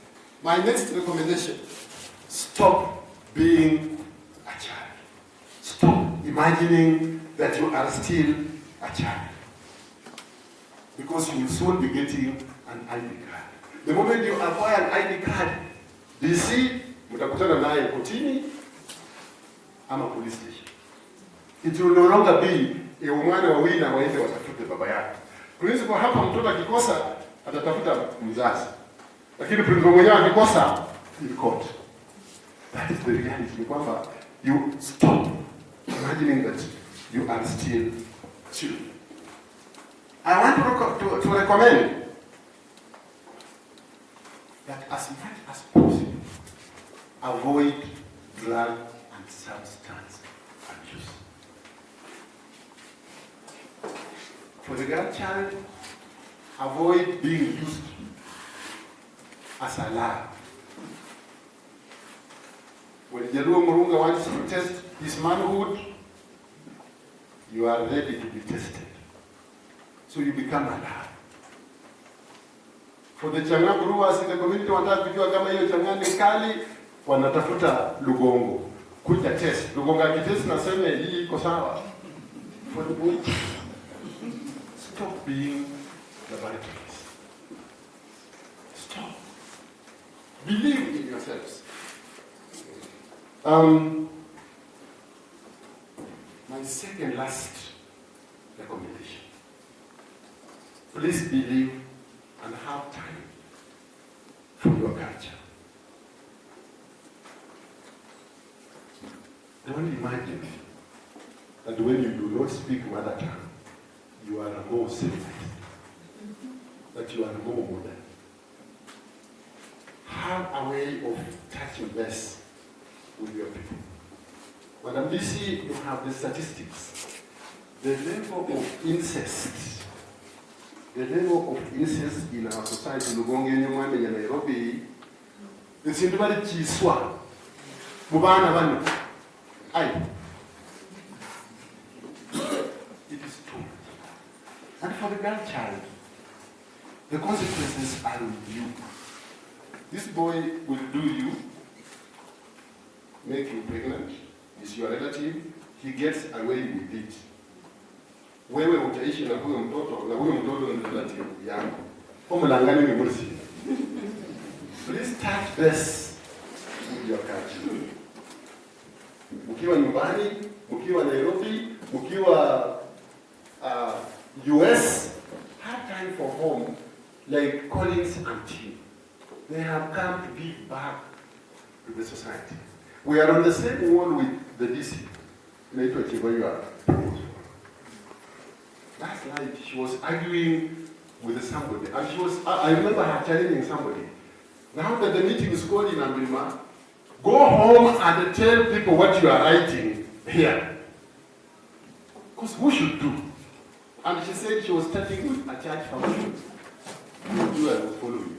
A: my next recommendation, stop being a child. Stop imagining that you are still a child. Because you will soon be getting an ID card. The moment you acquire an ID card, DC, mtakutana naye kotini ama police station. It will no longer be mwana wawili na waende watafute baba yake. Principal hapa mtoto akikosa atatafuta mzazi. Lakini principal mwenyewe akikosa in court. That is the reality. Kwamba you stop imagining that you are still children. I want to recommend that as much as possible, avoid drug and substance abuse. For the girl child, avoid being used as a lab. When Jaluo Murunga wants to test his manhood, you are ready to be tested. So you become a lab. For the Chang'an brewers in the community, wanataka kujua kama hiyo Chang'an ni kali, wanatafuta Lugongo. Kuja test. Lugongo akitest na seme hii iko sawa. For the boy, stop being laboratories. Stop. Believe in yourselves. My second last recommendation. Please believe and have time for your culture. Don't imagine that when you do not speak mother tongue, you are more civilized, that you are more modern. Have a way of touching base with your people. Madam DC, you have the statistics. The level of incest in our society, Lugongo, Nyumane, and Nairobi, it's in the very chiswa. Mubana Vanu. Aye. It is true. And for the grandchild, the consequences are with you. This boy will do you, make you pregnant, is your relative, he gets away with it. Wewe utaishi na huyo mtoto ni relative yangu. Mlangani ni mursi. Please touch this with your culture. Mkiwa nyumbani, mkiwa Nairobi, mkiwa US, have time for home, like Collins and team. They have come to give back to the society. We are on the same wall with the DC. Last night she was arguing with somebody, and she was, I remember her challenging somebody. Now that the meeting is called in Ambrima, go home and tell people what you are writing here. Because who should do? And she said she was starting with a church function. You was following.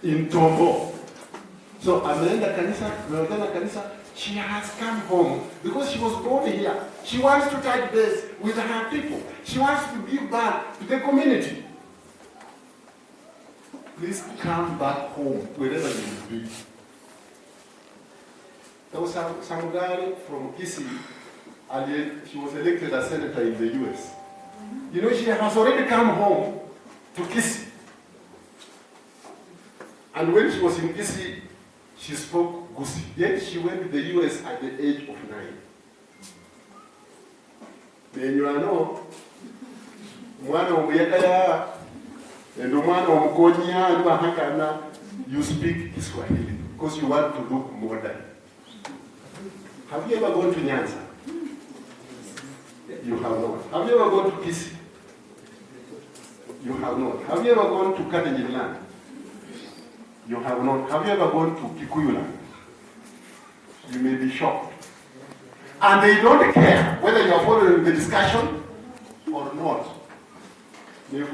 A: In Tombo. So ameenda kanisa, she has come home because she was born here. She wants to touch base with her people. She wants to give back to the community. Please come back home wherever you be. There was some guy from Kisii, and she was elected as senator in the US. You know, she has already come home to Kisii. And when she was in Kisii, she spoke Gusii. Yet she went to the US at the age of 9. Then you know, mwana omuyagala, and mwana omukonya, and wahakana, you speak Kiswahili because you want to look modern. Have you ever gone to Nyanza? You have not. Have you ever gone to Kisii? You have not. Have you ever gone to Kalenjin land? You have not. Have you ever gone to Kikuyu land? You may be shocked. And they don't care whether you are following the discussion or not. Even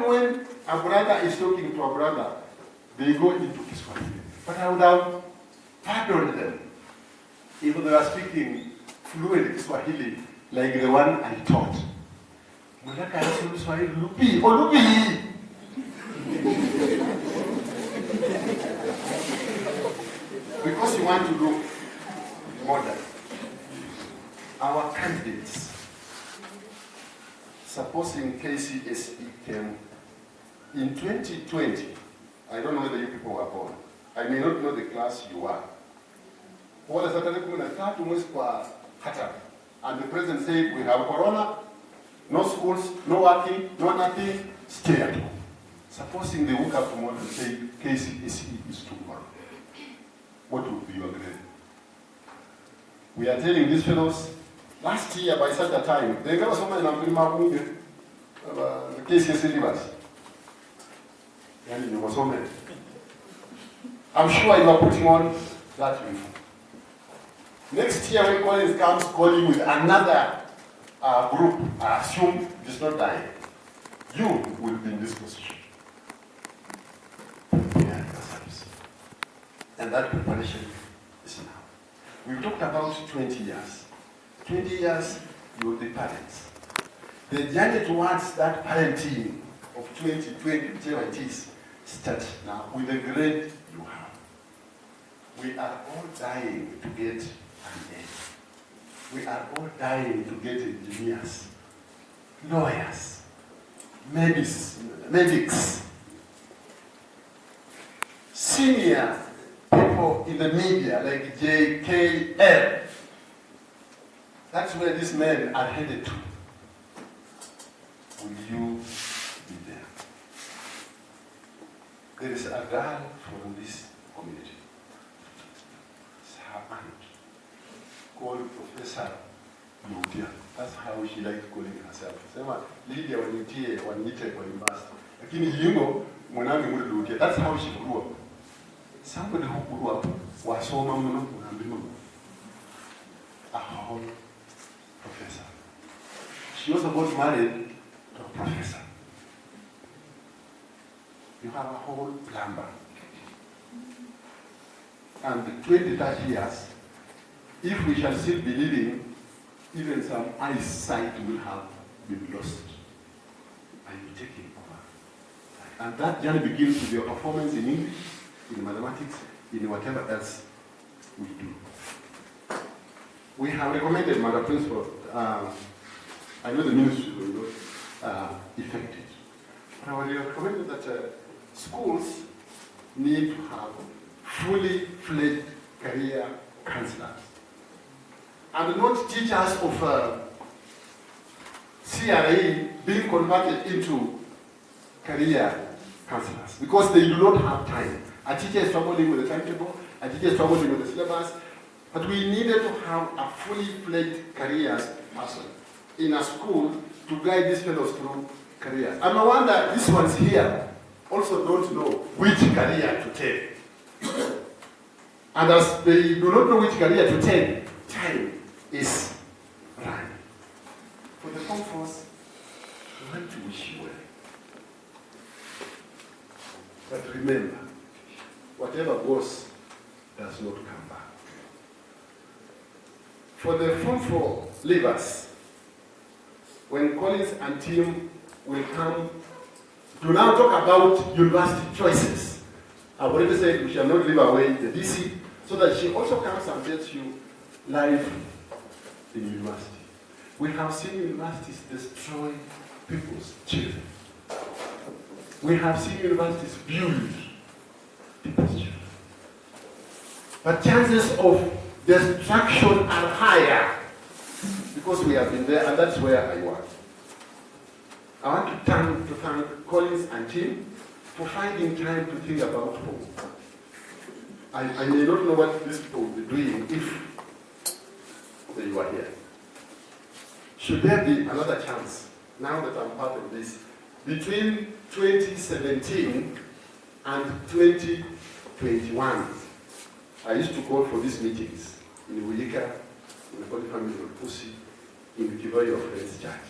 A: when a brother is talking to a brother, they go into Kiswahili. But I would have pardoned them if they were speaking fluent Kiswahili like the one I taught. Because you want to look modern. Our candidates, supposing KCSE came in 2020, I don't know whether you people were born. I may not know the class you are. And the president said, we have corona, no schools, no working, no nothing, stay at home. Supposing they woke up tomorrow and say, KCSE is tomorrow. What would be your grade? We are telling these fellows, last year by such a time, they got so many KCSE leavers. And there were so many. I'm sure you are putting on that uniform. Next year when Collins comes calling with another group, I assume it's not dying. You will be in this position. And that preparation is now. We've talked about 20 years. 20 years, you're the parents. The journey towards that parenting of 2020, whichever it is, starts now with the grade you have. We are all dying to get an A. We are all dying to get engineers, lawyers, medics, senior people in the media like JKL. That's where these men are headed to. Will you be there? There is a girl from this community. It's her aunt, called Professor Ludia. That's how she likes calling herself. Sema Lydia wanitie wanite kwa university. Lakini yingo mwanami muri Ludia. That's how she grew up. Somebody who grew up wasoma mno unambima. A whole professor. She also got married to a professor. You have a whole plumber. And 20, 30 years, if we shall still be living, even some eyesight will have been lost. And you take it over. And that journey begins with your performance in English, in mathematics, in whatever else we do. We have recommended, Madam Principal, I know the ministry will not effect it. But we have recommended that schools need to have fully fledged career counselors. And not teachers of CRA being converted into career counselors because they do not have time. A teacher is struggling with the timetable, a teacher is struggling with the syllabus, but we needed to have a fully fledged careers person in a school to guide these fellows through careers. And I wonder, these ones here also don't know which career to take. And as they do not know which career to take, time is running. For the Form 4s, I want to wish you well. But remember, whatever goes does not come back. For the Form 4 leavers, when Collins and team will come to now talk about university choices, I've already said we shall not leave away the DC, so that she also comes and tells you life in university. We have seen universities destroy people's children. We have seen universities build people's children. But chances of destruction are higher because we have been there, and that's where I want. I want to thank Collins and team for finding time to think about home. I may not know what these people will be doing if they were here. Should there be another chance, now that I'm part of this, between 2017 and 2021, I used to call for these meetings in Uyika, in the Holy Family of Pusi, in the Kivoy of Friends Church.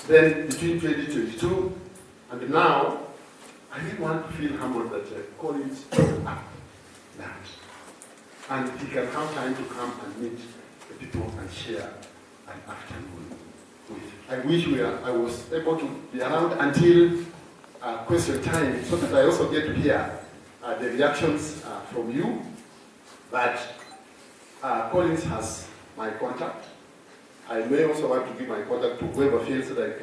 A: Then between 2022 and now, I really want to feel humbled that Collins took up that. And he can have time to come and meet the people and share an afternoon with. I wish I was able to be around until question time, so that I also get to hear the reactions from you. But Collins has my contact. I may also want to give my contact to whoever feels like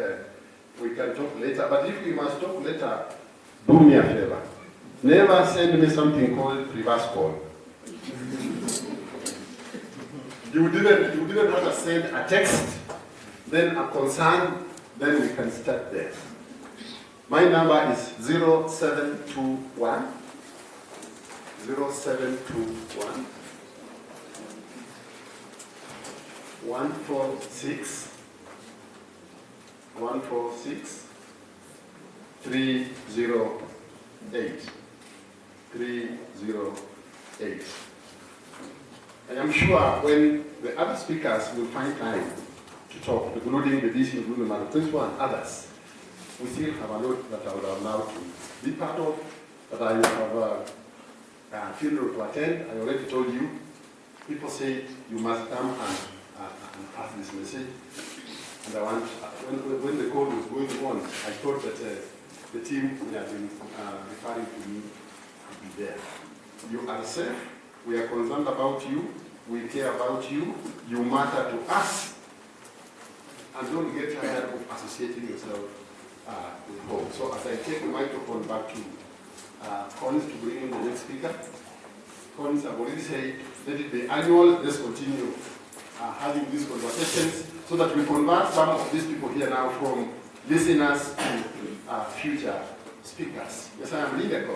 A: we can talk later. But if we must talk later, do me a favor. Never send me something called reverse call. You didn't have to send a text, then a concern, then we can start there. My number is 0721 146 308. I am sure when the other speakers will find time to talk, including the DC, including the principal and others, we still have a lot that I would have allowed to be part of, that I will have a funeral to attend. I already told you, people say you must come and pass this message. And I want, when the call was going on, I thought that the team we have been referring to me would be there. You are safe. We are concerned about you. We care about you. You matter to us. And don't get tired of associating yourself with home. So as I take the microphone back to Collins to bring in the next speaker, Collins, I've already said, let it be annual. Let's continue having these conversations so that we convert some of these people here now from listeners to future speakers. Yes, I am leader.